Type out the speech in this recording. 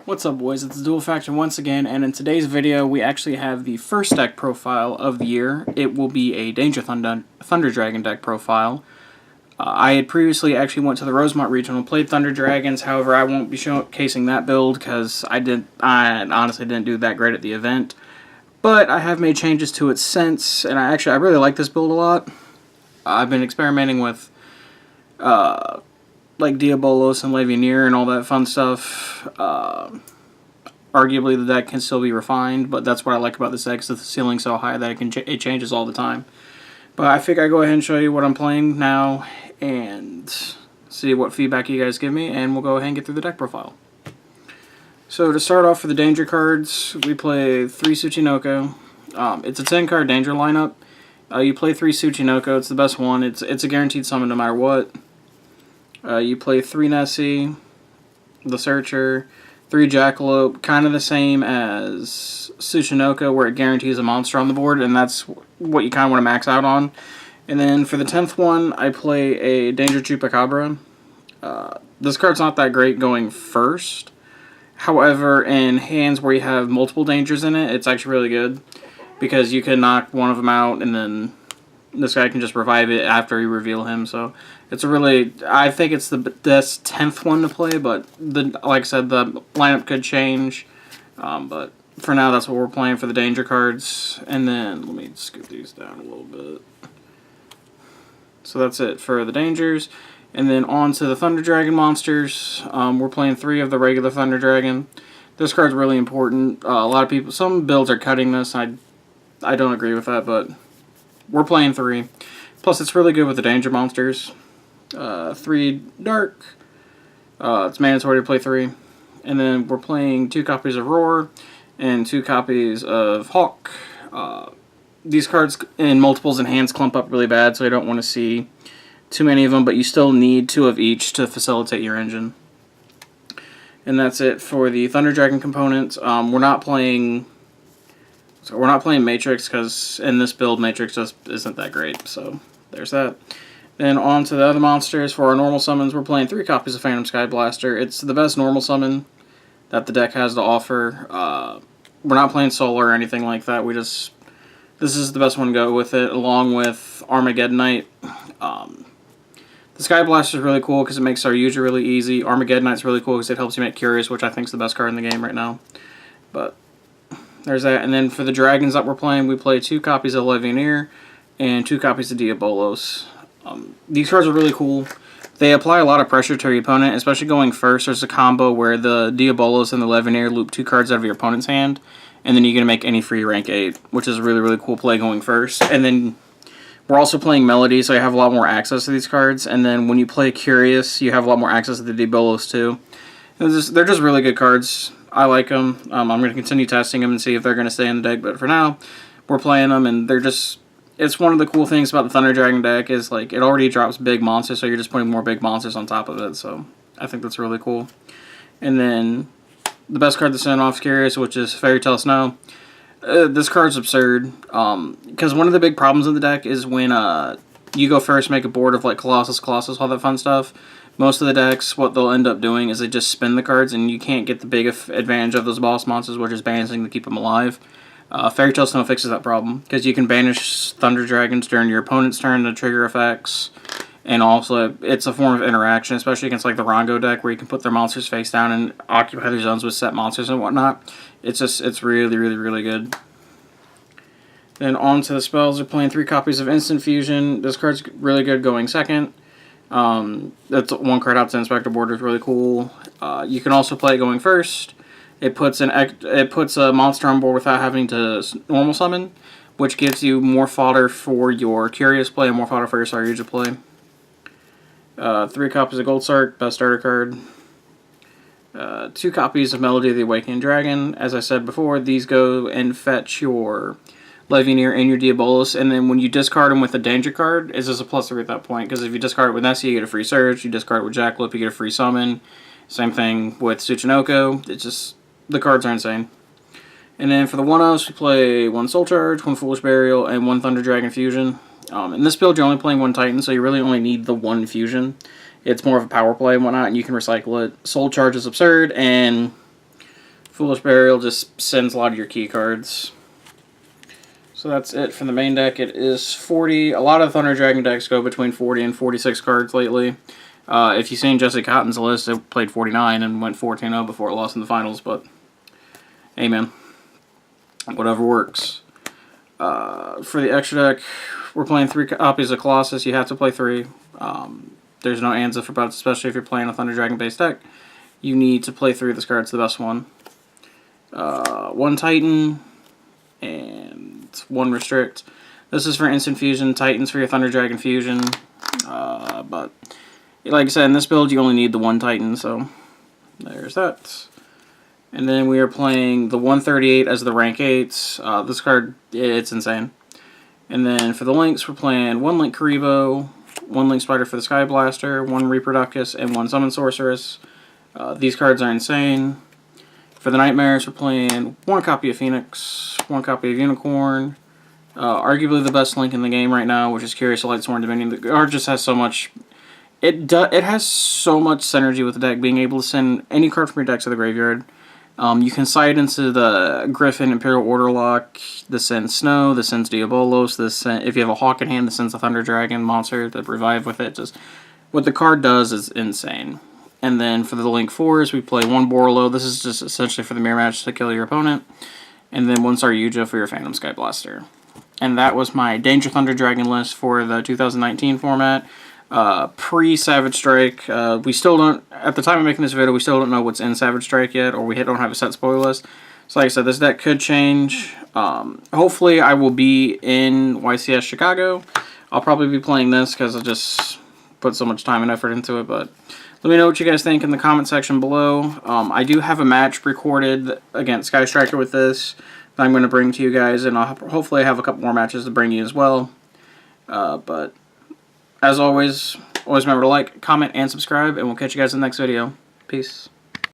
What's up, boys? It's Dual Faction once again, and in today's video we actually have the first deck profile of the year. It will be a Danger Thunder Dragon deck profile. I had previously actually went to the Rosemont Regional, played Thunder Dragons, however I won't be showcasing that build because I honestly didn't do that great at the event. But I have made changes to it since, and I really like this build a lot. I've been experimenting with like Diabolos and Levianeer and all that fun stuff. Arguably the deck can still be refined, but that's what I like about this deck, is the ceiling's so high that it changes all the time. But I figure I go ahead and show you what I'm playing now and see what feedback you guys give me, and we'll go ahead and get through the deck profile. So to start off for the Danger cards, we play 3 Tsuchinoko. It's a 10-card Danger lineup. You play 3 Tsuchinoko, it's the best one. It's a guaranteed summon no matter what. You play 3 Nessie, the Searcher, 3 Jackalope, kind of the same as Tsuchinoko, where it guarantees a monster on the board, and that's what you kind of want to max out on. And then for the 10th one, I play a Danger Chupacabra. This card's not that great going first. However, in hands where you have multiple dangers in it, it's actually really good, because you can knock one of them out, and then this guy can just revive it after you reveal him. So it's I think it's the best 10th one to play, but like I said, the lineup could change. But for now, that's what we're playing for the Danger cards. And then let me scoot these down a little bit. So that's it for the Dangers. And then on to the Thunder Dragon monsters. We're playing 3 of the regular Thunder Dragon. This card's really important. A lot of people, some builds are cutting this. I don't agree with that, but we're playing 3. Plus, it's really good with the Danger monsters. 3 Dark. It's mandatory to play 3. And then we're playing 2 copies of Roar and 2 copies of Hawk. These cards in multiples and hands clump up really bad, so I don't want to see too many of them, but you still need 2 of each to facilitate your engine. And that's it for the Thunder Dragon components. We're not playing Matrix, because in this build Matrix just isn't that great, so there's that. Then on to the other monsters. For our normal summons, we're playing 3 copies of Phantom Sky Blaster. It's the best normal summon that the deck has to offer. We're not playing Solar or anything like that. This is the best one to go with it, along with Armageddonite. The Sky Blaster is really cool because it makes our user really easy. Armageddonite's really cool because it helps you make Curious, which I think is the best card in the game right now. But there's that. And then for the dragons that we're playing, we play 2 copies of Levianeer and 2 copies of Diabolos. These cards are really cool. They apply a lot of pressure to your opponent, especially going first. There's a combo where the Diabolos and the Levianeer loop 2 cards out of your opponent's hand, and then you're going to make any free rank 8, which is a really, really cool play going first. And then we're also playing Melody, so you have a lot more access to these cards. And then when you play Curious, you have a lot more access to the Diabolos too. They're just really good cards. I like them. I'm going to continue testing them and see if they're going to stay in the deck. But for now, we're playing them, and they're just... It's one of the cool things about the Thunder Dragon deck is, like, it already drops big monsters, so you're just putting more big monsters on top of it. So I think that's really cool. And then the best card to send off is Curious, which is Fairy Tale Snow. This card's absurd, because one of the big problems in the deck is when you go first, make a board of like Colossus, all that fun stuff. Most of the decks, what they'll end up doing is they just spin the cards, and you can't get the big advantage of those boss monsters, which is banishing to keep them alive. Fairy Tale Snow fixes that problem, because you can banish Thunder Dragons during your opponent's turn to trigger effects, and also it's a form of interaction, especially against like the Rongo deck, where you can put their monsters face down and occupy their zones with set monsters and whatnot. It's really, really, really good. Then on to the spells. We're playing 3 copies of Instant Fusion. This card's really good going second. That's 1 card out to Inspector Board is really cool. You can also play it going first. It puts a monster on board without having to normal summon, which gives you more fodder for your Curious play and more fodder for your Saryuja play. 3 copies of Gold Sark, best starter card. 2 copies of Melody of the Awakening Dragon. As I said before, these go and fetch your Levianeer and your Diabolos, and then when you discard them with a Danger card, it's just a +3 at that point, because if you discard it with Nessie, you get a free Search. You discard it with Jackalope, you get a free Summon. Same thing with Tsuchinoko. It's just, the cards are insane. And then for the 1-0s, we play 1 Soul Charge, 1 Foolish Burial, and 1 Thunder Dragon Fusion. In this build, you're only playing 1 Titan, so you really only need the 1 Fusion. It's more of a power play and whatnot, and you can recycle it. Soul Charge is absurd, and Foolish Burial just sends a lot of your key cards. So that's it for the main deck. It is 40. A lot of Thunder Dragon decks go between 40 and 46 cards lately. If you've seen Jesse Cotton's list, it played 49 and went 14-0 before it lost in the finals, but hey man, whatever works. For the extra deck, we're playing 3 copies of Colossus. You have to play 3. There's no ands if or buts, especially if you're playing a Thunder Dragon based deck. You need to play 3 of this card. It's the best one. 1 Titan and 1 Restrict. This is for instant fusion. Titans for your Thunder Dragon fusion. But like I said, in this build you only need the 1 Titan, so there's that. And then we are playing the 138 as the rank 8s. This card, it's insane. And then for the links, we're playing 1 Link Karibo, 1 Link Spider for the Sky Blaster, 1 Reproductus, and 1 Summon Sorceress. These cards are insane. For the Nightmares, we're playing 1 copy of Phoenix, 1 copy of Unicorn. Arguably the best Link in the game right now, which is Curious Lightsworn Dominion. The card just has so much... It has so much synergy with the deck, being able to send any card from your deck to the graveyard. You can side into the Griffin Imperial Order lock. This sends Snow. This sends Diabolos. If you have a Hawk in hand, this sends a Thunder Dragon monster to revive with it. Just what the card does is insane. And then for the Link 4s, we play 1 Borlo. This is just essentially for the mirror match to kill your opponent. And then 1 Saryuja for your Phantom Sky Blaster. And that was my Danger Thunder Dragon list for the 2019 format. Pre-Savage Strike, we still don't, at the time of making this video, we still don't know what's in Savage Strike yet, or we don't have a set spoiler list. So like I said, this deck could change. Hopefully I will be in YCS Chicago. I'll probably be playing this because I just put so much time and effort into it, but let me know what you guys think in the comment section below. I do have a match recorded against Sky Striker with this that I'm going to bring to you guys, and I'll hopefully have a couple more matches to bring you as well. But as always remember to like, comment, and subscribe, and we'll catch you guys in the next video. Peace.